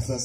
FS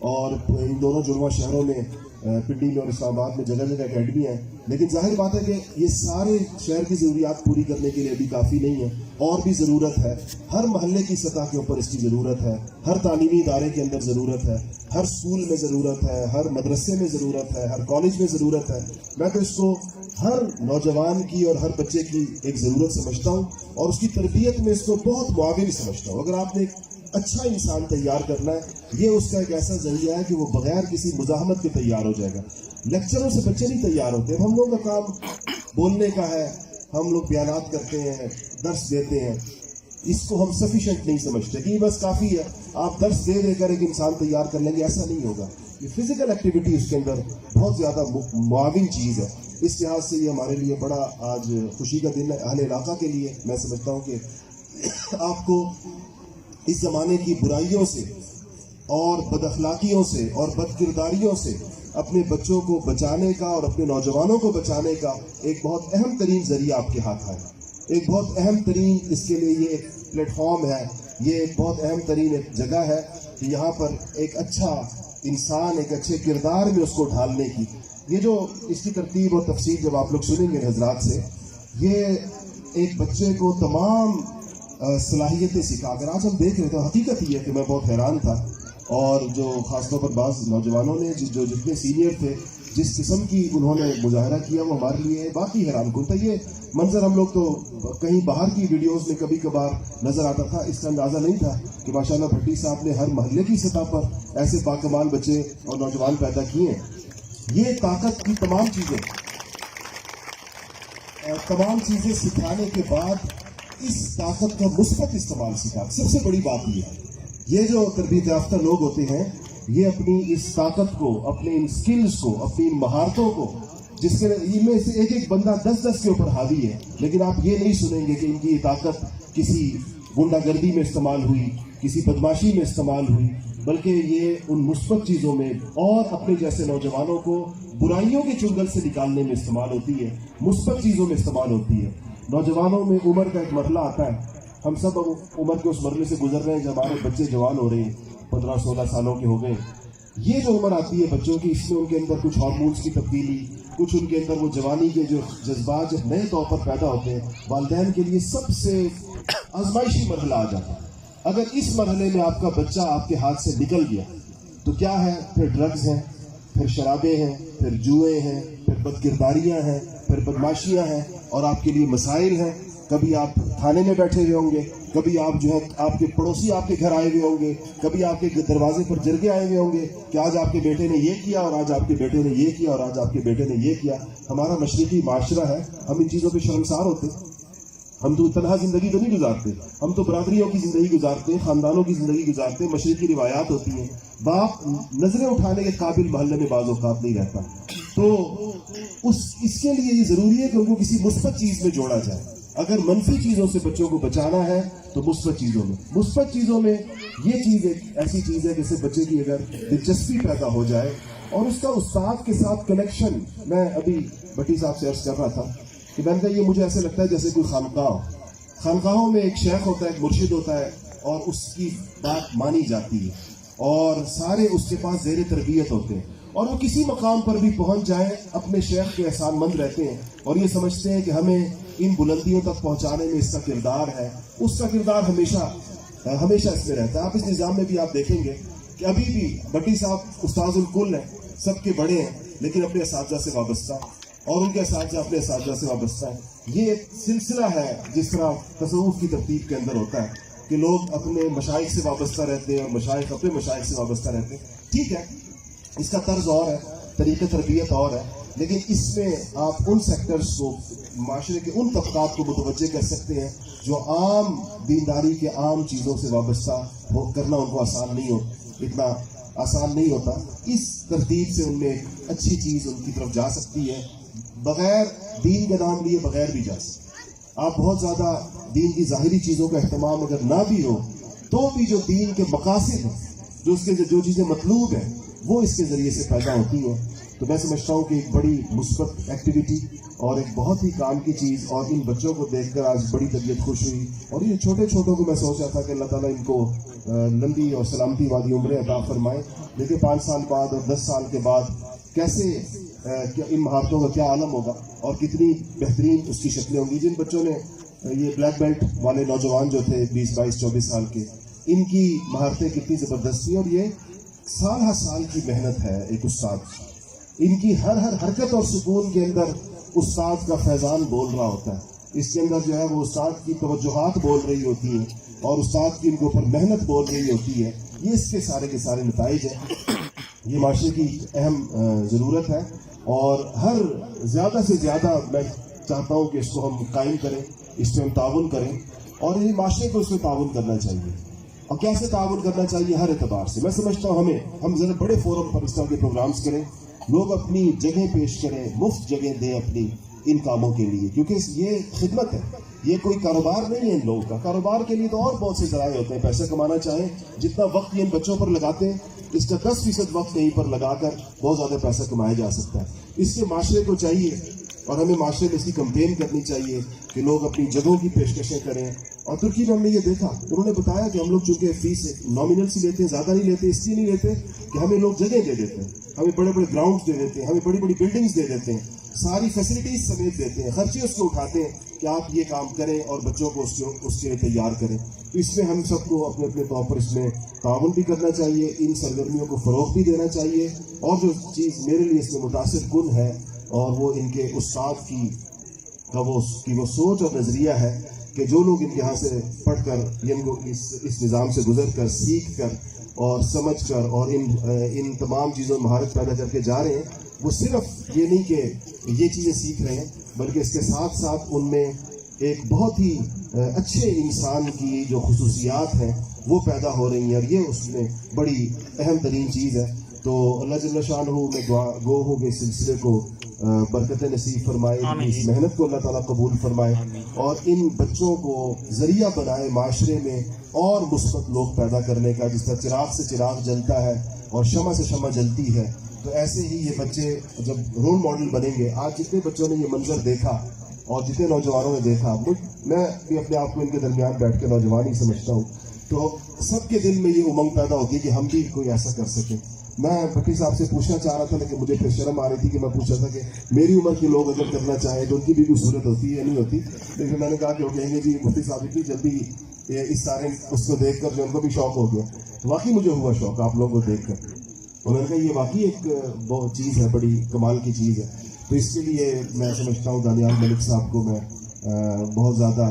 اور ان دونوں جڑواں شہروں میں پنڈی میں اور اسلام آباد میں جگہ جگہ اکیڈمیاں ہیں. لیکن ظاہر بات ہے کہ یہ سارے شہر کی ضروریات پوری کرنے کے لیے ابھی کافی نہیں ہے, اور بھی ضرورت ہے. ہر محلے کی سطح کے اوپر اس کی ضرورت ہے, ہر تعلیمی ادارے کے اندر ضرورت ہے, ہر اسکول میں ضرورت ہے, ہر مدرسے میں ضرورت ہے, ہر کالج میں ضرورت ہے. میں تو اس کو ہر نوجوان کی اور ہر بچے کی ایک ضرورت سمجھتا ہوں, اور اس کی تربیت میں اس کو بہت معاون سمجھتا ہوں. اگر آپ نے اچھا انسان تیار کرنا ہے, یہ اس کا ایک ایسا ذریعہ ہے کہ وہ بغیر کسی مزاحمت کے تیار ہو جائے گا. لیکچروں سے بچے نہیں تیار ہوتے. ہم لوگوں کا کام بولنے کا ہے, ہم لوگ بیانات کرتے ہیں, درس دیتے ہیں. اس کو ہم سفیشینٹ نہیں سمجھتے کہ یہ بس کافی ہے, آپ درس دے دے کر ایک انسان تیار کر لیں گے, ایسا نہیں ہوگا. یہ فزیکل ایکٹیویٹی اس کے اندر بہت زیادہ معاون چیز ہے. اس لحاظ سے یہ ہمارے لیے بڑا آج خوشی کا دن ہے. اہل علاقہ کے لیے میں سمجھتا ہوں کہ آپ کو اس زمانے کی برائیوں سے اور بد اخلاقیوں سے اور بد کرداریوں سے اپنے بچوں کو بچانے کا اور اپنے نوجوانوں کو بچانے کا ایک بہت اہم ترین ذریعہ آپ کے ہاتھ ہے. ایک بہت اہم ترین اس کے لیے یہ ایک پلیٹ فارم ہے, یہ ایک بہت اہم ترین ایک جگہ ہے کہ یہاں پر ایک اچھا انسان ایک اچھے کردار میں اس کو ڈھالنے کی, یہ جو اس کی ترتیب اور تفصیل جب آپ لوگ سنیں گے حضرات سے, یہ ایک بچے کو تمام صلاحیتیں سکھا. اگر آج ہم دیکھ رہے تو حقیقت یہ ہے کہ میں بہت حیران تھا, اور جو خاص طور پر بعض نوجوانوں نے جو جتنے سینئر تھے جس قسم کی انہوں نے مظاہرہ کیا وہ ہمارے لیے باقی حیران کن تھا. یہ منظر ہم لوگ تو کہیں باہر کی ویڈیوز میں کبھی کبھار نظر آتا تھا, اس کا اندازہ نہیں تھا کہ ماشاءاللہ بھٹی صاحب نے ہر محلے کی سطح پر ایسے باکمال بچے اور نوجوان پیدا کیے ہیں. یہ طاقت کی تمام چیزیں سکھانے کے بعد اس طاقت کا مثبت استعمال سکھا. سب سے بڑی بات یہ ہے, یہ جو تربیت یافتہ لوگ ہوتے ہیں یہ اپنی اس طاقت کو, اپنے ان سکلز کو, اپنی ان مہارتوں کو, جس کے ان میں سے ایک ایک بندہ 10 کے اوپر حاوی ہے, لیکن آپ یہ نہیں سنیں گے کہ ان کی یہ طاقت کسی غنڈہ گردی میں استعمال ہوئی, کسی بدماشی میں استعمال ہوئی, بلکہ یہ ان مثبت چیزوں میں اور اپنے جیسے نوجوانوں کو برائیوں کے چنگل سے نکالنے میں استعمال ہوتی ہے, مثبت چیزوں میں استعمال ہوتی ہے. نوجوانوں میں عمر کا ایک مرحلہ آتا ہے, ہم سب عمر کے اس مرحلے سے گزر رہے ہیں جب ہمارے بچے جوان ہو رہے ہیں, 15-16 سالوں کے ہو گئے. یہ جو عمر آتی ہے بچوں کی, اس میں ان کے اندر کچھ ہارمونس کی تبدیلی, کچھ ان کے اندر وہ جوانی کے جو جذبات جب نئے طور پر پیدا ہوتے ہیں, والدین کے لیے سب سے آزمائشی مرحلہ آ جاتا ہے. اگر اس مرحلے میں آپ کا بچہ آپ کے ہاتھ سے نکل گیا تو کیا ہے, پھر ڈرگز ہیں, پھر شرابیں ہیں, پھر جوئے ہیں, پھر بد کرداریاں ہیں, پھر بدماشیاں ہیں, اور آپ کے لیے مسائل ہیں. کبھی آپ تھانے میں بیٹھے ہوئے ہوں گے, کبھی آپ جو ہے آپ کے پڑوسی آپ کے گھر آئے ہوئے ہوں گے, کبھی آپ کے دروازے پر جرگے آئے ہوئے ہوں گے کہ آج آپ کے بیٹے نے یہ کیا, اور آج آپ کے بیٹے نے یہ کیا, اور آج آپ کے بیٹے نے یہ کیا. ہمارا مشرقی معاشرہ ہے, ہم ان چیزوں پہ شرمسار ہوتے. ہم تو تنہا زندگی تو نہیں گزارتے, ہم تو برادریوں کی زندگی گزارتے ہیں, خاندانوں کی زندگی گزارتے ہیں. مشرقی روایات ہوتی ہیں, باپ نظریں اٹھانے کے قابل محلے میں بعض اوقات نہیں رہتا, تو اس کے لیے یہ ضروری ہے کہ ان کو کسی مثبت چیز میں جوڑا جائے. اگر منفی چیزوں سے بچوں کو بچانا ہے تو مثبت چیزوں میں یہ چیز ایک ایسی چیز ہے جس سے بچے کی اگر دلچسپی پیدا ہو جائے اور اس کا استاد کے ساتھ کنیکشن. میں ابھی بھٹی صاحب سے عرض کر رہا تھا کہ میں نے کہا یہ مجھے ایسے لگتا ہے جیسے کوئی خانقاہوں میں ایک شیخ ہوتا ہے, ایک مرشد ہوتا ہے, اور اس کی بات مانی جاتی ہے, اور سارے اس کے پاس زیر تربیت ہوتے ہیں, اور وہ کسی مقام پر بھی پہنچ جائیں اپنے شیخ کے احسان مند رہتے ہیں, اور یہ سمجھتے ہیں کہ ہمیں ان بلندیوں تک پہنچانے میں اس کا کردار ہے. اس کا کردار ہمیشہ اس میں رہتا ہے. آپ اس نظام میں بھی آپ دیکھیں گے کہ ابھی بھی بھٹی صاحب استاذ الکل ہیں, سب کے بڑے ہیں, لیکن اپنے اساتذہ سے وابستہ, اور ان کے اساتذہ اپنے اساتذہ سے وابستہ ہیں. یہ ایک سلسلہ ہے جس طرح تصوف کی ترتیب کے اندر ہوتا ہے کہ لوگ اپنے مشائخ سے وابستہ رہتے ہیں اور مشائخ اپنے مشائخ سے وابستہ رہتے ہیں. ٹھیک ہے, اس کا طرز اور ہے, طریقہ تربیت اور ہے, لیکن اس میں آپ ان سیکٹرز کو, معاشرے کے ان طبقات کو متوجہ کر سکتے ہیں جو عام دینداری کے عام چیزوں سے وابستہ کرنا ان کو اتنا آسان نہیں ہوتا. اس ترتیب سے ان میں ایک اچھی چیز ان کی طرف جا سکتی ہے, بغیر دین کا نام لیے بغیر بھی جا سکتی. آپ بہت زیادہ دین کی ظاہری چیزوں کا اہتمام اگر نہ بھی ہو تو بھی جو دین کے مقاصد ہیں, جو چیزیں مطلوب ہیں, وہ اس کے ذریعے سے پیدا ہوتی ہیں. تو میں سمجھتا ہوں کہ ایک بڑی مثبت ایکٹیویٹی اور ایک بہت ہی کام کی چیز, اور ان بچوں کو دیکھ کر آج بڑی طبیعت خوش ہوئی. اور یہ چھوٹے چھوٹوں کو میں سوچ رہا تھا کہ اللہ تعالیٰ ان کو لمبی اور سلامتی والی عمریں عطا فرمائے. دیکھیں 5 سال بعد اور 10 سال کے بعد کیسے ان مہارتوں کا کیا عالم ہوگا اور کتنی بہترین اس کی شکلیں ہوں گی. جن بچوں نے یہ بلیک بیلٹ والے نوجوان جو تھے 20 22 24 سال کے, ان کی مہارتیں کتنی زبردست تھیں. اور یہ سال ہر سال کی محنت ہے ایک استاد. ان کی ہر حرکت اور سکون کے اندر استاد کا فیضان بول رہا ہوتا ہے. اس کے اندر جو ہے وہ استاد کی توجہات بول رہی ہوتی ہیں اور استاد کی ان کے اوپر محنت بول رہی ہوتی ہے. یہ اس کے سارے نتائج ہیں. یہ معاشرے کی اہم ضرورت ہے اور ہر زیادہ سے زیادہ میں چاہتا ہوں کہ اس کو ہم قائم کریں, اس پہ ہم تعاون کریں, اور یہ معاشرے کو اس میں تعاون کرنا چاہیے. اور کیسے تعاون کرنا چاہیے؟ ہر اعتبار سے. میں سمجھتا ہوں ہم ذرا بڑے فورم پر اس طرح کے پروگرامز کریں, لوگ اپنی جگہ پیش کریں, مفت جگہ دیں اپنی ان کاموں کے لیے, کیونکہ یہ خدمت ہے. یہ کوئی کاروبار نہیں ہے ان لوگوں کا. کاروبار کے لیے تو اور بہت سے ذرائع ہوتے ہیں. پیسہ کمانا چاہیں, جتنا وقت یہ ان بچوں پر لگاتے ہیں اس کا 10% وقت یہیں پر لگا کر بہت زیادہ پیسہ کمایا جا سکتا ہے. اس سے معاشرے کو چاہیے اور ہمیں معاشرے میں اس کی کمپین کرنی چاہیے کہ لوگ اپنی جگہوں کی پیشکشیں کریں. اور ترکی میں ہم نے یہ دیکھا, انہوں نے بتایا کہ ہم لوگ چونکہ فیس نامینل سی لیتے ہیں, زیادہ نہیں لیتے. اس لیے نہیں لیتے کہ ہمیں لوگ جگہ دے دیتے ہیں, ہمیں بڑے بڑے گراؤنڈز دے دیتے ہیں, ہمیں بڑی بڑی بلڈنگز دے دیتے ہیں, ساری فیسلٹیز سمیت دیتے ہیں, خرچے اس کو اٹھاتے ہیں کہ آپ یہ کام کریں اور بچوں کو اس کے لیے تیار کریں. تو اس میں ہم سب کو اپنے اپنے طور پر اس میں تعاون بھی کرنا چاہیے, ان سرگرمیوں کو فروغ بھی دینا چاہیے. اور جو چیز میرے لیے اس میں متاثر کن ہے اور وہ ان کے استاد کی وہ سوچ اور نظریہ ہے کہ جو لوگ ان کے یہاں سے پڑھ کر اس نظام سے گزر کر, سیکھ کر اور سمجھ کر اور ان تمام چیزوں میں مہارت پیدا کر کے جا رہے ہیں, وہ صرف یہ نہیں کہ یہ چیزیں سیکھ رہے ہیں بلکہ اس کے ساتھ ساتھ ان میں ایک بہت ہی اچھے انسان کی جو خصوصیات ہیں وہ پیدا ہو رہی ہیں, اور یہ اس میں بڑی اہم ترین چیز ہے. تو اللہ جل شانہ میں گو ہوں کہ اس سلسلے کو برکت نصیب فرمائے, اس محنت کو اللہ تعالیٰ قبول فرمائے اور ان بچوں کو ذریعہ بنائے معاشرے میں اور مثبت لوگ پیدا کرنے کا. جس طرح چراغ سے چراغ جلتا ہے اور شمع سے شمع جلتی ہے, تو ایسے ہی یہ بچے جب رول ماڈل بنیں گے. آج جتنے بچوں نے یہ منظر دیکھا اور جتنے نوجوانوں نے دیکھا, میں بھی اپنے آپ کو ان کے درمیان بیٹھ کے نوجوان ہی سمجھتا ہوں, تو سب کے دل میں یہ امنگ پیدا ہوتی ہے کہ ہم بھی کوئی ایسا کر سکیں. میں بھٹی صاحب سے پوچھنا چاہ رہا تھا لیکن مجھے پھر شرم آ رہی تھی کہ میں پوچھا تھا کہ میری عمر کے لوگ اگر کرنا چاہیں تو ان کی بھی کوئی صورت ہوتی ہے یا نہیں ہوتی. لیکن میں نے کہا کہ وہ کہیں گے جی مفتی صاحب اتنی جلدی اس سارے اس کو دیکھ کر جو ان کو بھی شوق ہو گیا. واقعی مجھے ہوا شوق آپ لوگوں کو دیکھ کر. انہوں نے کہا یہ واقعی ایک بہت چیز ہے, بڑی کمال کی چیز ہے. تو اس کے لیے میں سمجھتا ہوں دانیال ملک صاحب کو میں بہت زیادہ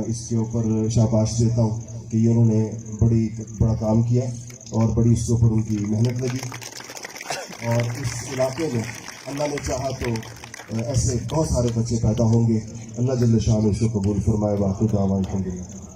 اس کے اوپر شاباش دیتا ہوں کہ یہ انہوں نے بڑا کام کیا اور بڑی اس کے اوپر ان کی محنت لگی. اور اس علاقے میں اللہ نے چاہا تو ایسے بہت سارے بچے پیدا ہوں گے. اللہ جل شانہ اس کو قبول فرمائے. باقی دعوانا الحمدللہ.